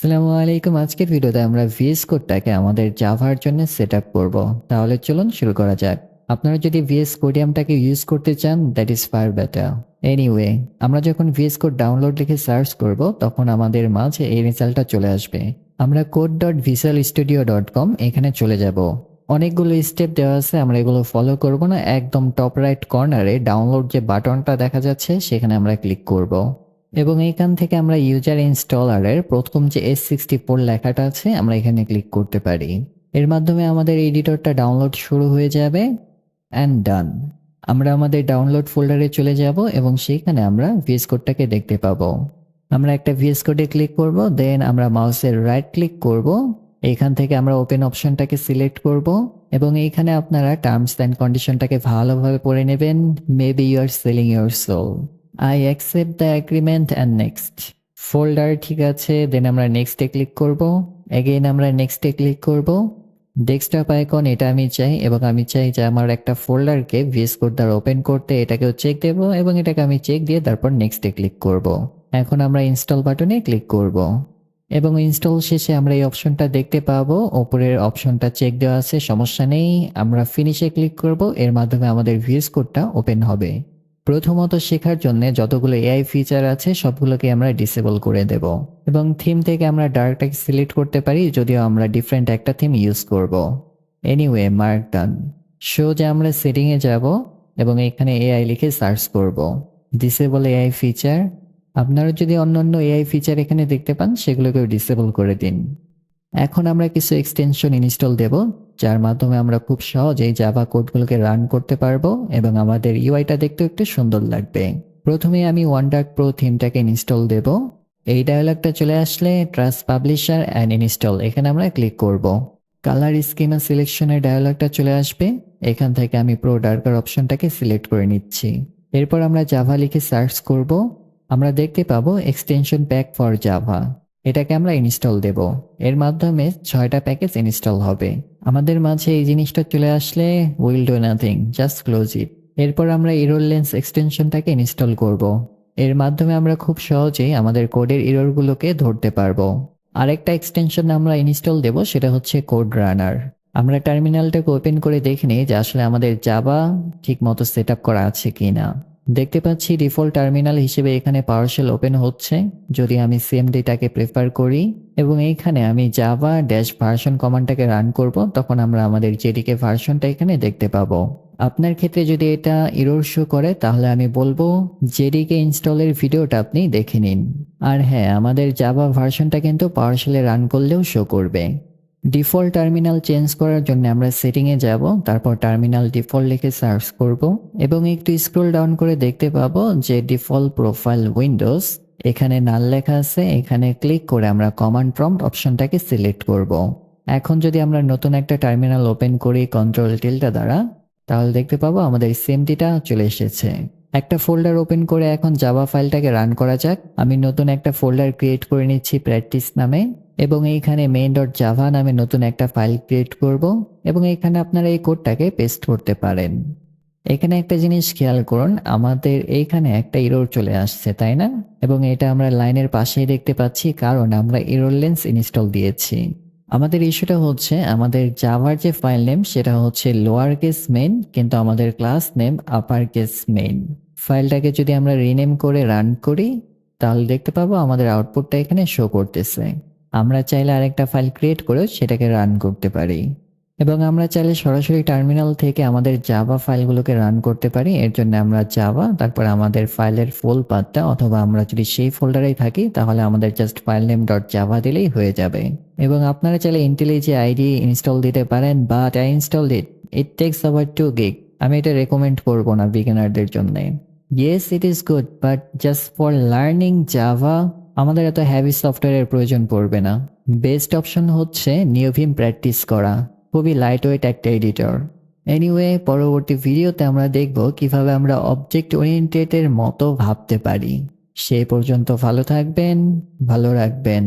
আসসালামু আলাইকুম। আজকের ভিডিওতে আমরা ভিএস কোডটাকে আমাদের জাভার জন্য সেটআপ করব। তাহলে চলুন শুরু করা যাক। আপনারা যদি ভিএস কোডিয়ামটাকে ইউজ করতে চান, that is far better. Anyway, আমরা যখন ভিএস কোড ডাউনলোড লিখে সার্চ করব, তখন আমাদের মাঝে এই রেজাল্টটা চলে আসবে। আমরা code.visualstudio.com এখানে চলে যাব। অনেকগুলো স্টেপ দেওয়া আছে, আমরা এগুলো ফলো করব না। একদম টপ রাইট কর্নারে ডাউনলোড যে বাটনটা দেখা যাচ্ছে, সেখানে আমরা ক্লিক করব। এবং এইখান থেকে আমরা ইউজার ইনস্টলারের প্রথম যে S64 লেখাটা আছে, আমরা এখানে ক্লিক করতে পারি। এর মাধ্যমে আমাদের এডিটরটা ডাউনলোড শুরু হয়ে যাবে। অ্যান্ড ডান। আমরা আমাদের ডাউনলোড ফোল্ডারে চলে যাব এবং সেইখানে আমরা ভিএস কোডটাকে দেখতে পাবো। আমরা একটা ভিএস কোডে ক্লিক করব, দেন আমরা মাউসের রাইট ক্লিক করব। এখান থেকে আমরা ওপেন অপশনটাকে সিলেক্ট করব এবং এইখানে আপনারা টার্মস অ্যান্ড কন্ডিশনটাকে ভালোভাবে পড়ে নেবেন। Maybe you are selling your soul. I accept the agreement and next. Folder ঠিক আছে, দেন আমরা নেক্সটে ক্লিক করব। এগেইন আমরা নেক্সটে ক্লিক করব। ডেস্কটপ আইকন এটা আমি চাই এবং আমি চাই যে আমার একটা ফোল্ডারকে ভিএস কোড দ্বারা ওপেন করতে, এটাকেও চেক দেব এবং এটাকে আমি চেক দিয়ে তারপর নেক্সটে ক্লিক করব। এখন আমরা ইনস্টল বাটনে ক্লিক করব এবং ইনস্টল শেষে আমরা এই অপশনটা দেখতে পাবো। ওপরের অপশনটা চেক দেওয়া আছে, সমস্যা নেই। আমরা ফিনিশে ক্লিক করব, এর মাধ্যমে আমাদের ভিএস কোডটা ওপেন হবে। প্রথমত শেখার জন্য যতগুলো এআই ফিচার আছে সবগুলোকে আমরা ডিসেবল করে দেব এবং থিম থেকে আমরা ডার্কটাকে সিলেক্ট করতে পারি, যদিও আমরা ডিফারেন্ট একটা থিম ইউজ করব। এনিওয়ে, মার্ক ডান। সোজা আমরা সেটিংয়ে যাব এবং এখানে এআই লিখে সার্চ করব। Disable AI feature. আপনারা যদি অন্যান্য এআই ফিচার এখানে দেখতে পান, সেগুলোকেও ডিসেবল করে দিন। এখন আমরা কিছু এক্সটেনশন ইনস্টল দেব, যার মাধ্যমে আমরা খুব সহজেই জাভা কোডগুলোকে রান করতে পারবো এবং আমাদের ইউআইটা দেখতে একটু সুন্দর লাগবে। প্রথমে আমি ওয়ান্ডার্ক প্রো থিমটাকে ইনস্টল দেব। এই ডায়ালগটা চলে আসলে ট্রাস্ট পাবলিশার অ্যান্ড ইনস্টল, এখানে আমরা ক্লিক করব। কালার স্কিমা সিলেকশনের ডায়ালগটা চলে আসবে। এখান থেকে আমি প্রো ডার্কার অপশনটাকে সিলেক্ট করে নিচ্ছি। এরপর আমরা জাভা লিখে সার্চ করব। আমরা দেখতে পাবো এক্সটেনশন প্যাক ফর জাভা। এটাকে আমরা ইনস্টল দেব। এর মাধ্যমে 6টা প্যাকেজ ইনস্টল হবে। আমাদের মাঝে এই জিনিসটা চলে আসলে will do nothing, just close ইট। এরপর আমরা এরর লেন্স এক্সটেনশনটাকে ইনস্টল করব। এর মাধ্যমে আমরা খুব সহজেই আমাদের কোডের এররগুলোকে ধরতে পারবো। আরেকটা এক্সটেনশন আমরা ইনস্টল দেব, সেটা হচ্ছে কোড রানার। আমরা টার্মিনালটাকে ওপেন করে দেখে নিই যে আসলে আমাদের জাভা ঠিক মতো সেট আপ করা আছে কিনা। দেখতে পাচ্ছি ডিফল্ট টার্মিনাল হিসেবে এখানে পাওয়ারশেল ওপেন হচ্ছে, যদি আমি সিএমডিটাকে প্রেফার করি এবং এইখানে আমি জাভা ড্যাশ ভার্সন কমান্ডটাকে রান করব, তখন আমরা আমাদের জেডিকে ভার্সনটা এখানে দেখতে পাবো। আপনার ক্ষেত্রে যদি এটা এরর শো করে, তাহলে আমি বলবো জেডিকে ইনস্টলের ভিডিওটা আপনি দেখে নিন। আর হ্যাঁ, আমাদের জাভা ভার্সনটা কিন্তু পাওয়ারশেলে রান করলেও শো করবে। ডিফল্ট টার্মিনাল চেঞ্জ করার জন্য আমরা সেটিংয়ে যাব, তারপর টার্মিনাল ডিফল্ট লিখে সার্চ করব এবং একটু স্ক্রল ডাউন করে দেখতে পাবো যে ডিফল্ট প্রোফাইল উইন্ডোজ, এখানে নাল লেখা আছে। এখানে ক্লিক করে আমরা কমান্ড প্রম্পট অপশনটাকে সিলেক্ট করব। এখন যদি আমরা নতুন একটা টার্মিনাল ওপেন করি কন্ট্রোল টিল্টা দ্বারা, তাহলে দেখতে পাবো আমাদের সিএমডিটা চলে এসেছে। একটা ফোল্ডার ওপেন করে এখন জাভা ফাইলটাকে রান করা যাক। আমি নতুন একটা ফোল্ডার ক্রিয়েট করে নিচ্ছি প্র্যাকটিস নামে এবং এইখানে main.java নামে নতুন একটা ফাইল ক্রিয়েট করব এবং এখানে আপনারা এই কোডটাকে পেস্ট করতে পারেন। এখানে একটা জিনিস খেয়াল করুন, আমাদের এইখানে একটা এরর চলে আসছে, তাই না? এবং এটা আমরা লাইনের পাশেই দেখতে পাচ্ছি, কারণ আমরা এরর লেন্স ইনস্টল দিয়েছি। আমাদের ইস্যুটা হচ্ছে আমাদের জাভার যে ফাইল নেম সেটা হচ্ছে লোয়ার কেস মেইন, কিন্তু আমাদের class name upper case main. ফাইলটাকে যদি আমরা রিনেম করে রান করি, তাহলে দেখতে পাবো আমাদের আউটপুটটা এখানে শো করতেছে। আমরা চাইলে আরেকটা ফাইল ক্রিয়েট করে সেটাকে রান করতে পারি এবং আমরা চাইলে সরাসরি টার্মিনাল থেকে আমাদের জাভা ফাইলগুলোকে রান করতে পারি। এর জন্য আমরা জাভা, তারপর আমাদের ফাইলের ফুল পাথটা, অথবা আমরা যদি সেই ফোল্ডারেই থাকি তাহলে আমাদের just file name dot Java দিলেই হয়ে যাবে। এবং আপনারা চাইলে IntelliJ IDE ইনস্টল দিতে পারেন, but I install it tax over 2 gig। আমি এটা রেকমেন্ড করবো না বিগিনারদের জন্য। Yes, it is good, but just for learning Java আমাদের এত হ্যাভি সফটওয়্যারের প্রয়োজন পড়বে না। বেস্ট অপশন হচ্ছে নিওভিম প্র্যাকটিস করা, খুবই লাইট ওয়েট একটা এডিটর। এনিওয়ে, পরবর্তী ভিডিওতে আমরা দেখব কিভাবে আমরা অবজেক্ট ওরিয়েন্টেডের মতো ভাবতে পারি। সে পর্যন্ত ভালো থাকবেন, ভালো রাখবেন।